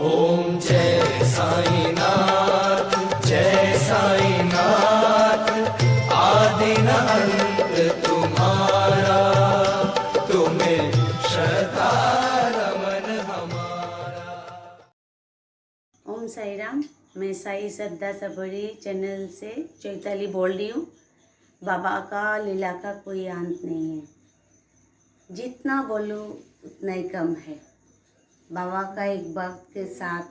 ओम जय साईनाथ, जय साईनाथ। आदि न अंत तुम्हारा, तुम्हें श्रद्धा रमन हमारा। ओम साई राम। मैं साई श्रद्धा सबरी चैनल से चैताली बोल रही हूँ। बाबा का लीला का कोई अंत नहीं है, जितना बोलूँ उतना ही कम है। बाबा का एक भक्त के साथ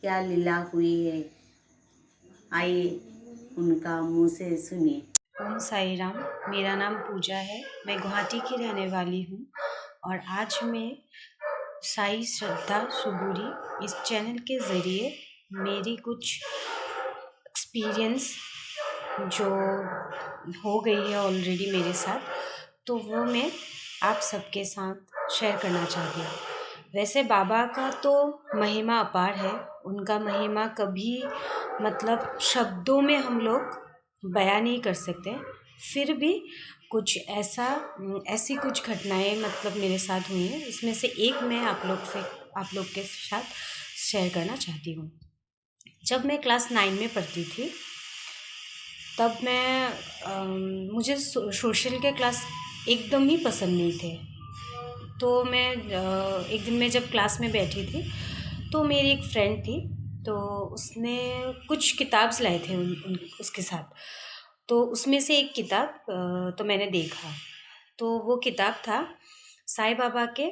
क्या लीला हुई है, आइए उनका मुँह से सुनिए। ओम साई राम। मेरा नाम पूजा है, मैं गुवाहाटी की रहने वाली हूँ और आज मैं साई श्रद्धा सुबूरी इस चैनल के ज़रिए मेरी कुछ एक्सपीरियंस जो हो गई है ऑलरेडी मेरे साथ, तो वो मैं आप सबके साथ शेयर करना चाहती हूँ। वैसे बाबा का तो महिमा अपार है, उनका महिमा कभी मतलब शब्दों में हम लोग बयान नहीं कर सकते। फिर भी कुछ ऐसी कुछ घटनाएं मतलब मेरे साथ हुई हैं, उसमें से एक मैं आप लोग के साथ शेयर करना चाहती हूँ। जब मैं क्लास 9 में पढ़ती थी तब मुझे सोशल के क्लास एकदम ही पसंद नहीं थे। तो मैं एक दिन मैं जब क्लास में बैठी थी तो मेरी एक फ्रेंड थी, तो उसने कुछ किताब लाए थे उसके साथ। तो उसमें से एक किताब तो मैंने देखा, तो वो किताब था साईं बाबा के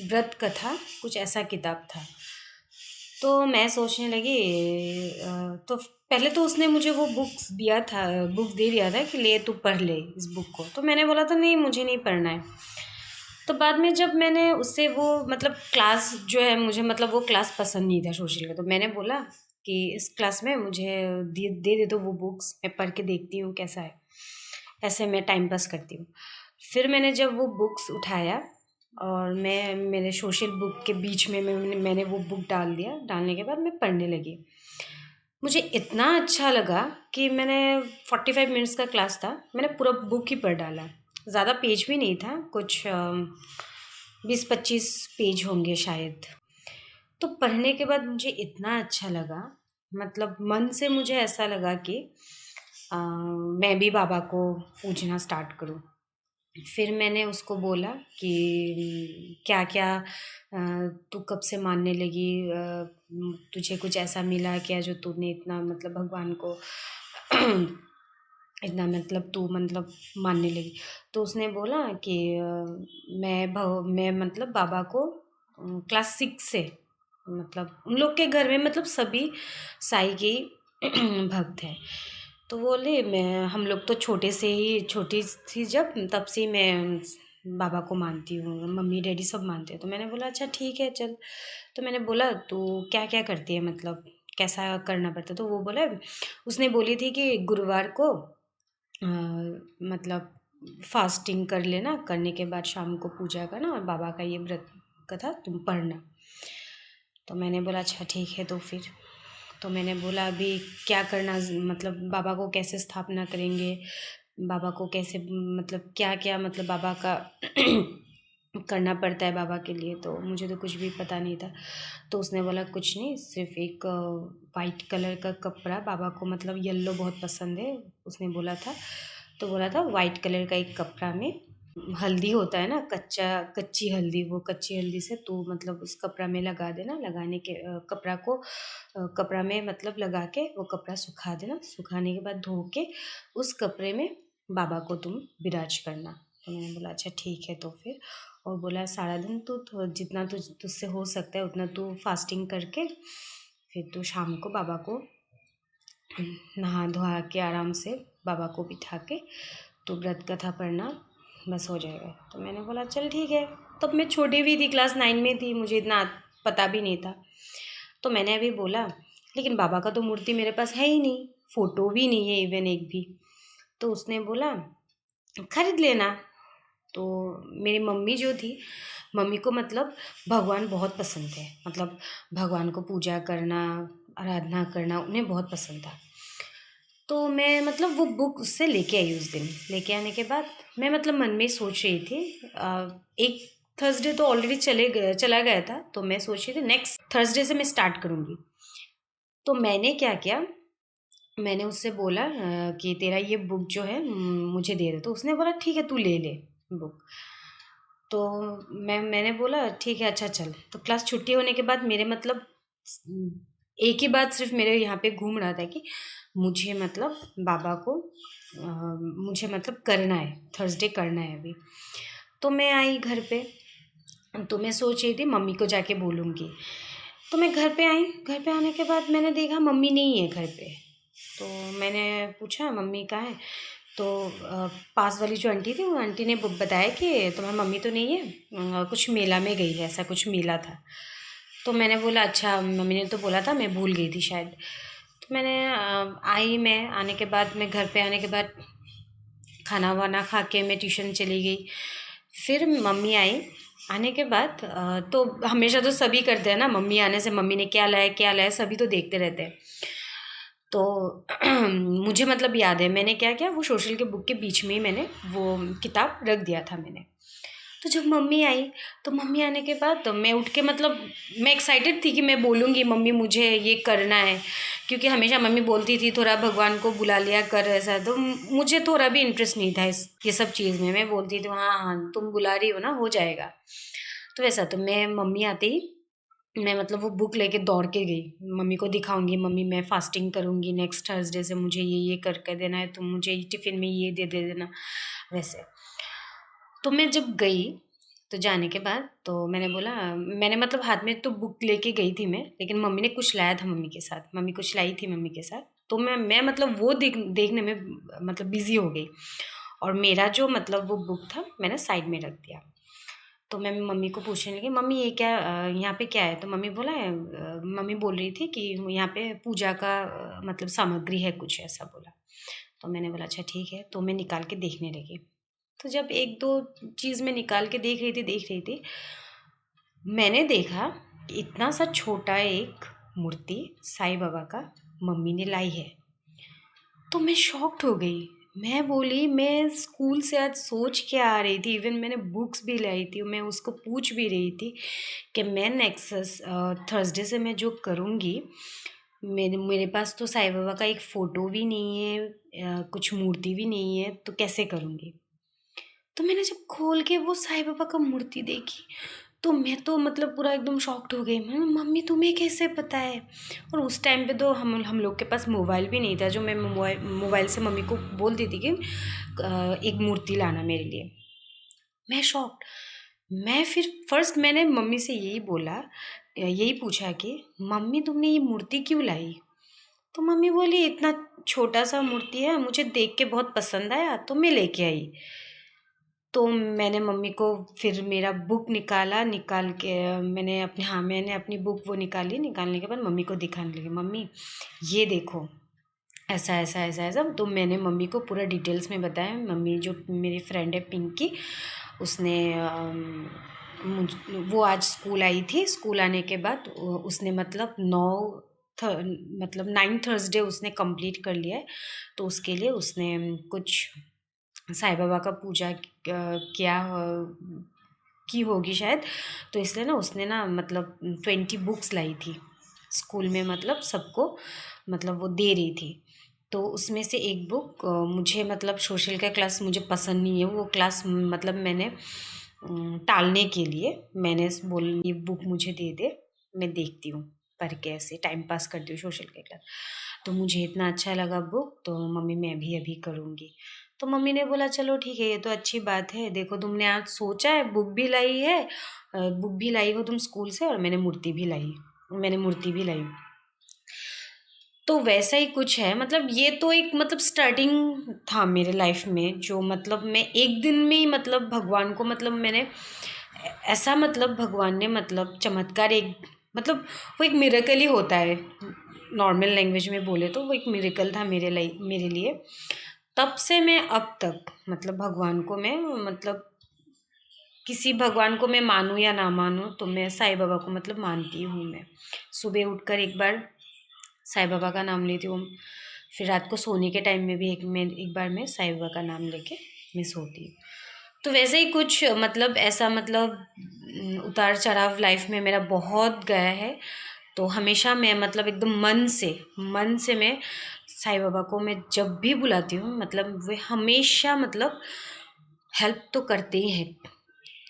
व्रत कथा, कुछ ऐसा किताब था। तो मैं सोचने लगी तो पहले तो उसने मुझे वो बुक दे दिया था कि ले तू पढ़ ले इस बुक को। तो मैंने बोला था नहीं, मुझे नहीं पढ़ना है। तो बाद में जब मैंने उससे वो मतलब क्लास जो है, मुझे मतलब वो क्लास पसंद नहीं था सोशल का, तो मैंने बोला कि इस क्लास में मुझे दे दो वो बुक्स, मैं पढ़ के देखती हूँ कैसा है, ऐसे मैं टाइम पास करती हूँ। फिर मैंने जब वो बुक्स उठाया और मैं मेरे सोशल बुक के बीच में मैंने वो बुक डाल दिया। डालने के बाद मैं पढ़ने लगी। मुझे इतना अच्छा लगा कि मैंने 45 मिनट्स का क्लास था, मैंने पूरा बुक ही पढ़ डाला। ज़्यादा पेज भी नहीं था, कुछ 20-25 पेज होंगे शायद। तो पढ़ने के बाद मुझे इतना अच्छा लगा, मतलब मन से मुझे ऐसा लगा कि मैं भी बाबा को पूजना स्टार्ट करूँ। फिर मैंने उसको बोला कि क्या क्या तू कब से मानने लगी, तुझे कुछ ऐसा मिला क्या जो तूने इतना मतलब भगवान को इतना मतलब तू मतलब मानने लगी। तो उसने बोला कि मैं मतलब बाबा को क्लास 6 से, मतलब उन लोग के घर में मतलब सभी साई के भक्त हैं। तो बोले मैं हम लोग तो छोटी थी जब, तब से मैं बाबा को मानती हूँ, मम्मी डैडी सब मानते हैं। तो मैंने बोला अच्छा ठीक है चल। तो मैंने बोला तू क्या क्या करती है, मतलब कैसा करना पड़ता। तो वो बोला, उसने बोली थी कि गुरुवार को मतलब फास्टिंग कर लेना, करने के बाद शाम को पूजा करना और बाबा का ये व्रत कथा तुम पढ़ना। तो मैंने बोला अच्छा ठीक है। तो मैंने बोला अभी क्या करना, मतलब बाबा को कैसे स्थापना करेंगे, बाबा को कैसे मतलब क्या क्या मतलब बाबा का करना पड़ता है बाबा के लिए। तो मुझे तो कुछ भी पता नहीं था। तो उसने बोला कुछ नहीं, सिर्फ एक वाइट कलर का कपड़ा, बाबा को मतलब येलो बहुत पसंद है उसने बोला था। तो बोला था वाइट कलर का एक कपड़ा में हल्दी होता है ना, कच्ची हल्दी, वो कच्ची हल्दी से तू मतलब उस कपड़ा में लगा देना। लगाने के कपड़ा को कपड़ा में मतलब लगा के वो कपड़ा सुखा देना। सुखाने के बाद धो के उस कपड़े में बाबा को तुम विराज करना। तो मैंने बोला अच्छा ठीक है। तो फिर और बोला सारा दिन जितना तुझसे हो सकता है उतना तू फास्टिंग करके फिर तू शाम को बाबा को नहा धोआ के आराम से बाबा को बिठा के तो व्रत कथा पढ़ना, बस हो जाएगा। तो मैंने बोला चल ठीक है। तब मैं छोटी भी थी, क्लास 9 में थी, मुझे इतना पता भी नहीं था। तो मैंने अभी बोला लेकिन बाबा का तो मूर्ति मेरे पास है ही नहीं, फ़ोटो भी नहीं है इवन एक भी। तो उसने बोला खरीद लेना। तो मेरी मम्मी जो थी, मम्मी को मतलब भगवान बहुत पसंद थे, मतलब भगवान को पूजा करना, आराधना करना उन्हें बहुत पसंद था। तो मैं मतलब वो बुक उससे लेके आई उस दिन। लेके आने के बाद मैं मतलब मन में सोच रही थी, एक थर्सडे तो ऑलरेडी चला गया था, तो मैं सोच रही थी नेक्स्ट थर्सडे से मैं स्टार्ट करूँगी। तो मैंने क्या किया, मैंने उससे बोला कि तेरा ये बुक जो है मुझे दे दे। तो उसने बोला ठीक है, तू ले ले बुक। तो मैंने बोला ठीक है, अच्छा चल। तो क्लास छुट्टी होने के बाद मेरे मतलब एक ही बात सिर्फ मेरे यहाँ पे घूम रहा था कि मुझे मतलब बाबा को मुझे मतलब करना है, थर्सडे करना है अभी। तो मैं आई घर पे, तो मैं सोच रही थी मम्मी को जाके बोलूँगी। तो मैं घर पे आई, घर पे आने के बाद मैंने देखा मम्मी नहीं है घर पे। तो मैंने पूछा मम्मी कहाँ है। तो पास वाली जो आंटी थी, वो आंटी ने बताया कि तुम्हारी मम्मी तो नहीं है, कुछ मेला में गई है, ऐसा कुछ मेला था। तो मैंने बोला अच्छा, मम्मी ने तो बोला था, मैं भूल गई थी शायद। तो मैंने मैं आने के बाद, मैं घर पे आने के बाद खाना वाना खा के मैं ट्यूशन चली गई। फिर मम्मी आई, आने के बाद तो हमेशा तो सभी करते हैं ना, मम्मी आने से मम्मी ने क्या लाया सभी तो देखते रहते हैं। तो मुझे मतलब याद है मैंने क्या किया, वो सोशल के बुक के बीच में ही मैंने वो किताब रख दिया था मैंने। तो जब मम्मी आई, तो मम्मी आने के बाद तो मैं उठ के मतलब मैं एक्साइटेड थी कि मैं बोलूँगी मम्मी मुझे ये करना है, क्योंकि हमेशा मम्मी बोलती थी थोड़ा भगवान को बुला लिया कर ऐसा। तो मुझे थोड़ा भी इंटरेस्ट नहीं था इस ये सब चीज़ में। मैं बोलती थी हाँ हाँ तुम बुला रही हो ना, हो जाएगा। तो वैसा, तो मैं मम्मी आते ही मैं मतलब वो बुक लेके दौड़ के गई, मम्मी को दिखाऊंगी, मम्मी मैं फास्टिंग करूंगी नेक्स्ट थर्सडे से, मुझे ये करके देना है, तुम मुझे टिफ़िन में ये दे देना वैसे। तो मैं जब गई, तो जाने के बाद तो मैंने बोला, मैंने मतलब हाथ में तो बुक लेके गई थी मैं, लेकिन मम्मी ने कुछ लाया था मम्मी के साथ, मम्मी कुछ लाई थी मम्मी के साथ। तो मैं मतलब वो देखने में मतलब बिज़ी हो गई, और मेरा जो मतलब वो बुक था मैंने साइड में रख दिया। तो मैं मम्मी को पूछने लगी मम्मी ये क्या यहाँ पे क्या है। तो मम्मी बोला मम्मी बोल रही थी कि यहाँ पे पूजा का मतलब सामग्री है कुछ, ऐसा बोला। तो मैंने बोला अच्छा ठीक है। तो मैं निकाल के देखने लगी। तो जब एक दो चीज़ मैं निकाल के देख रही थी, मैंने देखा कि इतना सा छोटा एक मूर्ति साईं बाबा का मम्मी ने लाई है। तो मैं शॉक्ड हो गई। मैं बोली मैं स्कूल से आज सोच के आ रही थी, इवन मैंने बुक्स भी लाई थी, मैं उसको पूछ भी रही थी कि मैं नेक्स्ट थर्सडे से मैं जो करूँगी, मेरे मेरे पास तो साईं बाबा का एक फ़ोटो भी नहीं है, कुछ मूर्ति भी नहीं है, तो कैसे करूँगी। तो मैंने जब खोल के वो साईं बाबा का मूर्ति देखी, तो मैं तो मतलब पूरा एकदम शॉक्ड हो गई। मैं मम्मी तुम्हें कैसे पता है। और उस टाइम पे तो हम लोग के पास मोबाइल भी नहीं था, जो मैं मोबाइल से मम्मी को बोल दी थी कि एक मूर्ति लाना मेरे लिए। मैं शॉक्ड। मैं फिर फर्स्ट मैंने मम्मी से यही बोला, यही पूछा कि मम्मी तुमने ये मूर्ति क्यों लाई। तो मम्मी बोली इतना छोटा सा मूर्ति है, मुझे देख के बहुत पसंद आया तो मैं लेके आई। तो मैंने मम्मी को फिर मेरा बुक निकाल के मैंने अपनी बुक वो निकाली। निकालने के बाद मम्मी को दिखाने लगी, मम्मी ये देखो ऐसा ऐसा ऐसा ऐसा। तो मैंने मम्मी को पूरा डिटेल्स में बताया। मम्मी जो मेरी फ्रेंड है पिंकी, उसने वो आज स्कूल आई थी। स्कूल आने के बाद उसने मतलब मतलब 9 थर्सडे उसने कंप्लीट कर लिया है। तो उसके लिए उसने कुछ साईं बाबा का पूजा किया की होगी शायद। तो इसलिए ना उसने ना मतलब 20 बुक्स लाई थी स्कूल में, मतलब सबको मतलब वो दे रही थी। तो उसमें से एक बुक मुझे मतलब सोशल का क्लास मुझे पसंद नहीं है, वो क्लास मतलब मैंने टालने के लिए मैंने बोल ये बुक मुझे दे दे, मैं देखती हूँ पढ़ के, ऐसे टाइम पास करती हूँ सोशल के क्लास। तो मुझे इतना अच्छा लगा बुक, तो मम्मी मैं भी अभी करूँगी। तो मम्मी ने बोला चलो ठीक है, ये तो अच्छी बात है, देखो तुमने आज सोचा है, बुक भी लाई है, बुक भी लाई हो तुम स्कूल से, और मैंने मूर्ति भी लाई। तो वैसा ही कुछ है, मतलब ये तो एक मतलब स्टार्टिंग था मेरे लाइफ में, जो मतलब मैं एक दिन में ही मतलब भगवान को मतलब मैंने ऐसा मतलब भगवान ने मतलब चमत्कार एक मतलब वो एक मिरेकल ही होता है, नॉर्मल लैंग्वेज में बोले तो वो एक मिरेकल था मेरे लिए। तब से मैं अब तक मतलब भगवान को मैं मतलब किसी भगवान को मैं मानूँ या ना मानूँ, तो मैं साईं बाबा को मतलब मानती हूँ। मैं सुबह उठकर एक बार साईं बाबा का नाम लेती हूँ, फिर रात को सोने के टाइम में भी एक बार मैं साईं बाबा का नाम लेके मैं सोती हूँ। तो वैसे ही कुछ मतलब ऐसा मतलब उतार चढ़ाव लाइफ में मेरा बहुत गया है। तो हमेशा मैं मतलब एकदम मन से मैं साईं बाबा को मैं जब भी बुलाती हूँ मतलब वे हमेशा मतलब हेल्प तो करते ही हैं,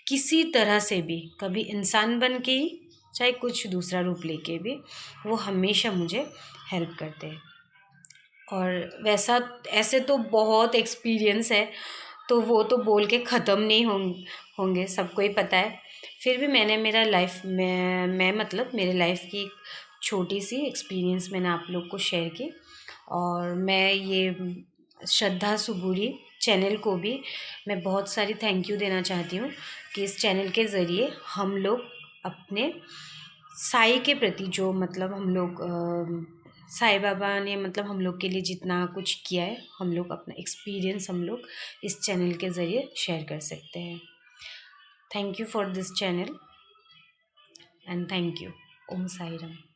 किसी तरह से भी, कभी इंसान बन के ही चाहे कुछ दूसरा रूप लेके भी वो हमेशा मुझे हेल्प करते हैं। और वैसा ऐसे तो बहुत एक्सपीरियंस है, तो वो तो बोल के ख़त्म नहीं होंगे, सबको ही पता है। फिर भी मैंने मेरा लाइफ में मैं मतलब मेरे लाइफ की एक छोटी सी एक्सपीरियंस मैंने आप लोग को शेयर की। और मैं ये श्रद्धा सुबूरी चैनल को भी मैं बहुत सारी थैंक यू देना चाहती हूँ कि इस चैनल के ज़रिए हम लोग अपने साईं के प्रति जो मतलब हम लोग साईं बाबा ने मतलब हम लोग के लिए जितना कुछ किया है, हम लोग अपना एक्सपीरियंस हम लोग इस चैनल के ज़रिए शेयर कर सकते हैं। Thank you for this channel and thank you. Om Sai Ram.